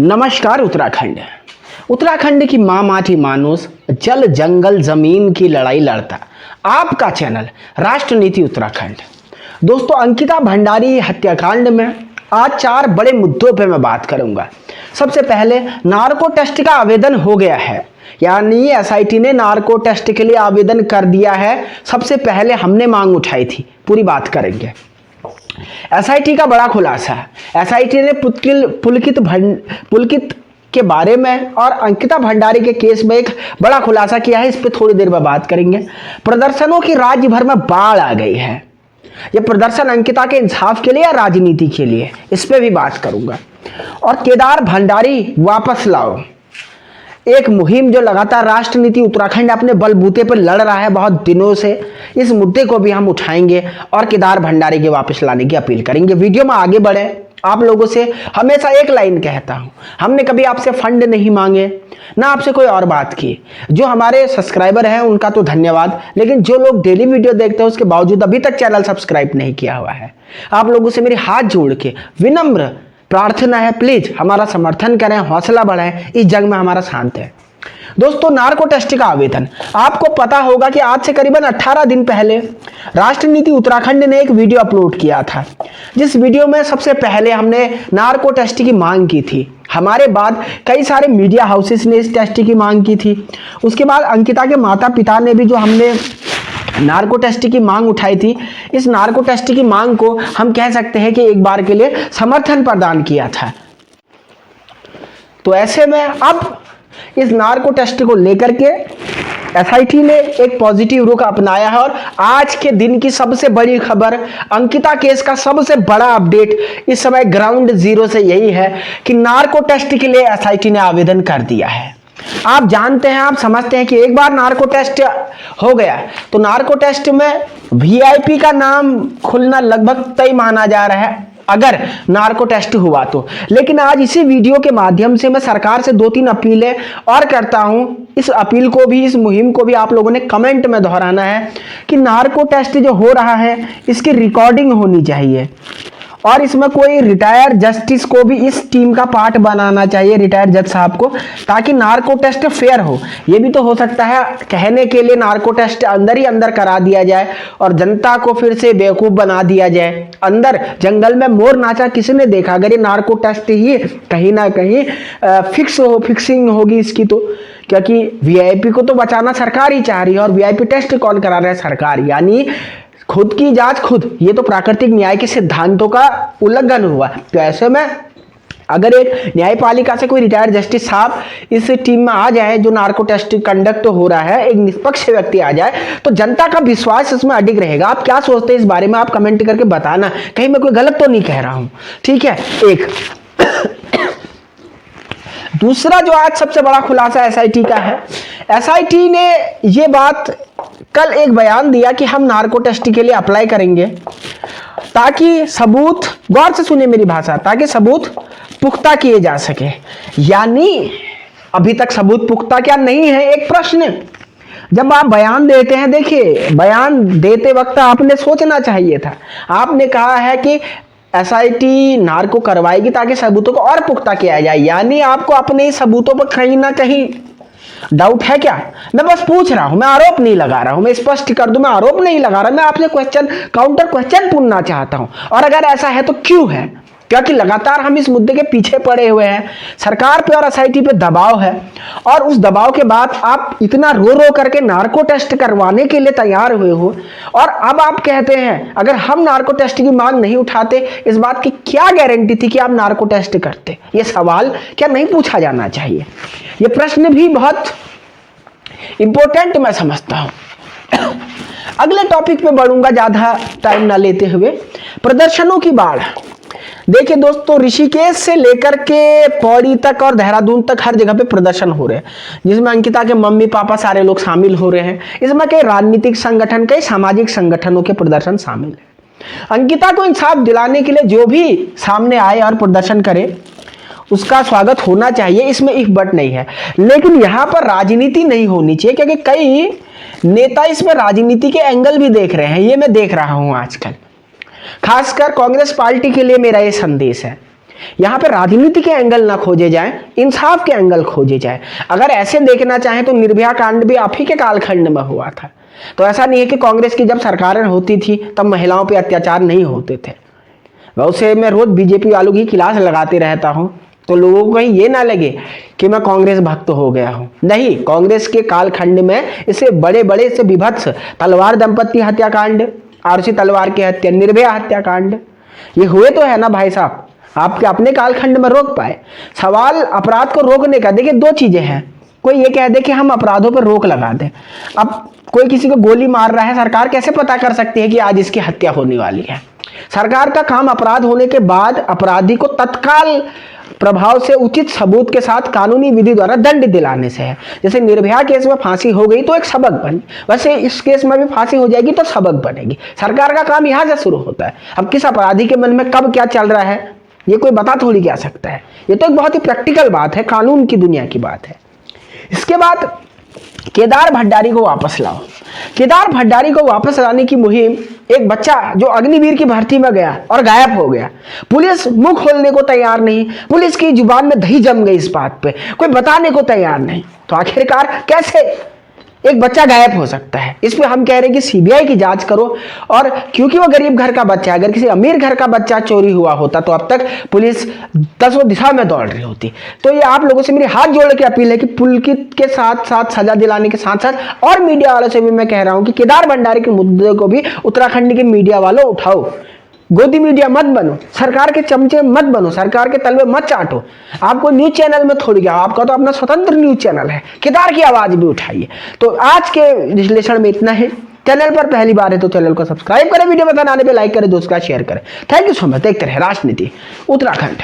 नमस्कार उत्तराखंड। उत्तराखंड की माँ माटी मानुस जल जंगल जमीन की लड़ाई लड़ता आपका चैनल राष्ट्रनीति उत्तराखंड। दोस्तों, अंकिता भंडारी हत्याकांड में आज 4 बड़े मुद्दों पे मैं बात करूंगा। सबसे पहले, नार्को टेस्ट का आवेदन हो गया है, यानी एसआईटी ने नार्को टेस्ट के लिए आवेदन कर दिया है। सबसे पहले हमने मांग उठाई थी, पूरी बात करेंगे। एसआईटी का बड़ा खुलासा है। एसआईटी ने पुलकित के बारे में और अंकिता भंडारी के केस में एक बड़ा खुलासा किया है। इस पे थोड़ी देर में बात करेंगे। प्रदर्शनों की राज्य भर में बाढ़ आ गई है। यह प्रदर्शन अंकिता के इंसाफ के लिए या राजनीति के लिए, इस पे भी बात करूंगा। और केदार भंडारी वापस लाओ, एक मुहिम जो लगातार राष्ट्रनीति उत्तराखंड अपने बलबूते पर लड़ रहा है बहुत दिनों से, इस मुद्दे को भी हम उठाएंगे और केदार भंडारी के वापस लाने की अपील करेंगे। वीडियो में आगे बढ़े। आप लोगों से हमेशा एक लाइन कहता हूं, हमने कभी आपसे फंड नहीं मांगे, ना आपसे कोई और बात की। जो हमारे सब्सक्राइबर हैं उनका तो धन्यवाद, लेकिन जो लोग डेली वीडियो देखते हैं उसके बावजूद अभी तक चैनल सब्सक्राइब नहीं किया हुआ है, आप लोगों से मेरी हाथ जोड़ के विनम्र प्रार्थना है, प्लीज हमारा समर्थन करें, हौसला बढ़ाएं। इस जंग में हमारा साथ है। दोस्तों, नार्को टेस्ट का आवेदन, आपको पता होगा कि आज से करीबन 18 दिन पहले राष्ट्रनीति उत्तराखंड ने एक वीडियो अपलोड किया था, जिस वीडियो में सबसे पहले हमने नार्को टेस्ट की मांग की थी। हमारे बाद कई सारे मीडिया हाउसेस ने इस टेस्ट की मांग की थी। उसके बाद अंकिता के माता पिता ने भी, जो हमने नार्को टेस्ट की मांग उठाई थी, इस नार्को टेस्ट की मांग को हम कह सकते हैं कि एक बार के लिए समर्थन प्रदान किया था। तो ऐसे में अब इस नार्को टेस्ट को लेकर के एसआईटी ने एक पॉजिटिव रुख अपनाया है। और आज के दिन की सबसे बड़ी खबर, अंकिता केस का सबसे बड़ा अपडेट इस समय ग्राउंड जीरो से यही है कि नार्को टेस्ट के लिए एसआईटी ने आवेदन कर दिया है। आप जानते हैं, आप समझते हैं कि एक बार नार्को टेस्ट हो गया तो नार्को टेस्ट में वीआईपी का नाम खुलना लगभग तय माना जा रहा है, अगर नार्को टेस्ट हुआ तो। लेकिन आज इसी वीडियो के माध्यम से मैं सरकार से 2-3 अपीलें और करता हूं। इस अपील को भी, इस मुहिम को भी आप लोगों ने कमेंट में दोहराना है कि नार्को टेस्ट जो हो रहा है इसकी रिकॉर्डिंग होनी चाहिए, और इसमें कोई रिटायर जस्टिस को भी इस टीम का पार्ट बनाना चाहिए, रिटायर जज साहब को, ताकि नार्को टेस्ट फेयर हो। ये भी तो हो सकता है कहने के लिए नार्को टेस्ट अंदर ही अंदर करा दिया जाए और जनता को फिर से बेवकूफ बना दिया जाए। अंदर जंगल में मोर नाचा किसने देखा? अगर ये नार्को टेस्ट ही कहीं ना कहीं फिक्सिंग होगी इसकी, तो क्योंकि वीआईपी को तो बचाना सरकार ही चाह रही है, और वीआईपी टेस्ट कौन करा रहा है? सरकार। यानी खुद की जांच खुद, ये तो प्राकृतिक न्याय के सिद्धांतों का उल्लंघन हुआ। तो ऐसे में अगर एक न्यायपालिका से कोई रिटायर्ड जस्टिस साहब इस टीम में आ जाए, जो नार्को टेस्ट कंडक्ट हो रहा है, एक निष्पक्ष व्यक्ति आ जाए, तो जनता का विश्वास इसमें अडिग रहेगा। आप क्या सोचते हैं इस बारे में? आप कमेंट करके बताना, कहीं मैं कोई गलत तो नहीं कह रहा हूं, ठीक है। एक दूसरा जो आज सबसे बड़ा खुलासा एसआईटी का है, एसआईटी ने ये बात कल एक बयान दिया कि हम नार्को टेस्ट के लिए अप्लाई करेंगे ताकि सबूत, गौर से सुनिए मेरी भाषा, ताकि सबूत पुख्ता किए जा सके। यानी अभी तक सबूत पुख्ता क्या नहीं है? एक प्रश्न। जब आप बयान देते हैं, देखिए बयान देते वक्त आपने सोचना चाहिए था। आपने कहा है कि एसआईटी नार्को करवाएगी ताकि सबूतों को और पुख्ता किया जाए। यानी आपको अपने सबूतों पर कहीं ना कहीं डाउट है क्या? मैं बस पूछ रहा हूं, मैं आरोप नहीं लगा रहा हूं। मैं स्पष्ट कर दूं, मैं आरोप नहीं लगा रहा, मैं आपसे काउंटर क्वेश्चन पूछना चाहता हूं। और अगर ऐसा है तो क्यों है? क्योंकि लगातार हम इस मुद्दे के पीछे पड़े हुए हैं, सरकार पे और एसआईटी पे दबाव है, और उस दबाव के बाद आप इतना रो रो करके नार्को टेस्ट करवाने के लिए तैयार हुए हो, और अब आप कहते हैं अगर हम नार्को टेस्ट की मांग नहीं उठाते, इस बात की क्या गारंटी थी कि आप नार्को टेस्ट करते? ये सवाल क्या नहीं पूछा जाना चाहिए? ये प्रश्न भी बहुत इंपॉर्टेंट मैं समझता हूं। अगले टॉपिक पे बढ़ूंगा ज्यादा टाइम ना लेते हुए। प्रदर्शनों की बाढ़। देखिए दोस्तों, ऋषिकेश से लेकर के पौड़ी तक और देहरादून तक हर जगह पे प्रदर्शन हो रहे हैं, जिसमें अंकिता के मम्मी पापा सारे लोग शामिल हो रहे हैं। इसमें कई राजनीतिक संगठन, कई सामाजिक संगठनों के प्रदर्शन शामिल है। अंकिता को इंसाफ दिलाने के लिए जो भी सामने आए और प्रदर्शन करे, उसका स्वागत होना चाहिए, इसमें इफ बट नहीं है। लेकिन यहां पर राजनीति नहीं होनी चाहिए, क्योंकि कई नेता इसमें राजनीति के एंगल भी देख रहे हैं। ये मैं देख रहा हूं आजकल, खासकर कांग्रेस पार्टी के लिए मेरा ये संदेश है यहाँ पे राजनीति के एंगल ना खोजे जाएं, इंसाफ के एंगल खोजे जाएं। अगर ऐसे देखना चाहें तो निर्भया कांड भी आप ही के कालखंड में हुआ था। तो ऐसा नहीं है कि कांग्रेस की जब सरकारें होती थी तब महिलाओं पे अत्याचार नहीं होते थे। वैसे मैं रोज बीजेपी वालों की क्लास लगाते रहता हूँ, तो लोगों को कहीं ये ना लगे कि मैं कांग्रेस भक्त हो गया हूँ। नहीं, कांग्रेस के कालखंड में इससे बड़े बड़े, इससे विभत्स तलवार दंपति हत्याकांड, आरसी तलवार की हत्या, निर्भया हत्याकांड, ये हुए तो है ना भाई साहब। आपके अपने कालखंड में रोक पाए। सवाल अपराध को रोकने का, देखिए दो चीजें हैं। कोई ये कह दे कि हम अपराधों पर रोक लगा दें। अब कोई किसी को गोली मार रहा है, सरकार कैसे पता कर सकती है कि आज इसकी हत्या होने वाली है? सरकार का काम अपराध होने के बाद अपराधी को तत्काल प्रभाव से उचित सबूत के साथ कानूनी विधि द्वारा दंड दिलाने से है। जैसे निर्भया केस में फांसी हो गई तो एक सबक बनी, वैसे इस केस में भी फांसी हो जाएगी तो सबक बनेगी। सरकार का काम यहां से शुरू होता है। अब किस अपराधी के मन में कब क्या चल रहा है ये कोई बता थोड़ी क्या सकता है। ये तो एक बहुत ही प्रैक्टिकल बात है, कानून की दुनिया की बात है। इसके बाद केदार भंडारी को वापस लाओ। केदार भंडारी को वापस लाने की मुहिम, एक बच्चा जो अग्निवीर की भर्ती में गया और गायब हो गया, पुलिस मुंह खोलने को तैयार नहीं, पुलिस की जुबान में दही जम गई इस बात पे, कोई बताने को तैयार नहीं। तो आखिरकार कैसे एक बच्चा गायब हो सकता है? इस पे हम कह रहे हैं कि सीबीआई की जांच करो। और क्योंकि वो गरीब घर का बच्चा है, अगर किसी अमीर घर का बच्चा चोरी हुआ होता तो अब तक पुलिस 10 दिशा में दौड़ रही होती। तो ये आप लोगों से मेरी हाथ जोड़ के अपील है कि पुलकित के साथ साथ सजा दिलाने के साथ साथ और मीडिया वालों से भी मैं कह रहा हूं कि केदार भंडारी के मुद्दे को भी उत्तराखंड के मीडिया वालों उठाओ। गोदी मीडिया मत बनो, सरकार के चमचे मत बनो, सरकार के तलवे मत चाटो। आपको न्यूज चैनल में थोड़ी क्या, आपका तो अपना स्वतंत्र न्यूज चैनल है। केदार की आवाज भी उठाइए। तो आज के विश्लेषण में इतना है। चैनल पर पहली बार है तो चैनल को सब्सक्राइब करें, वीडियो पसंद आने पे लाइक करें, दोस्तों का शेयर करें। Thank you so much. देखते रहे राजनीति उत्तराखंड।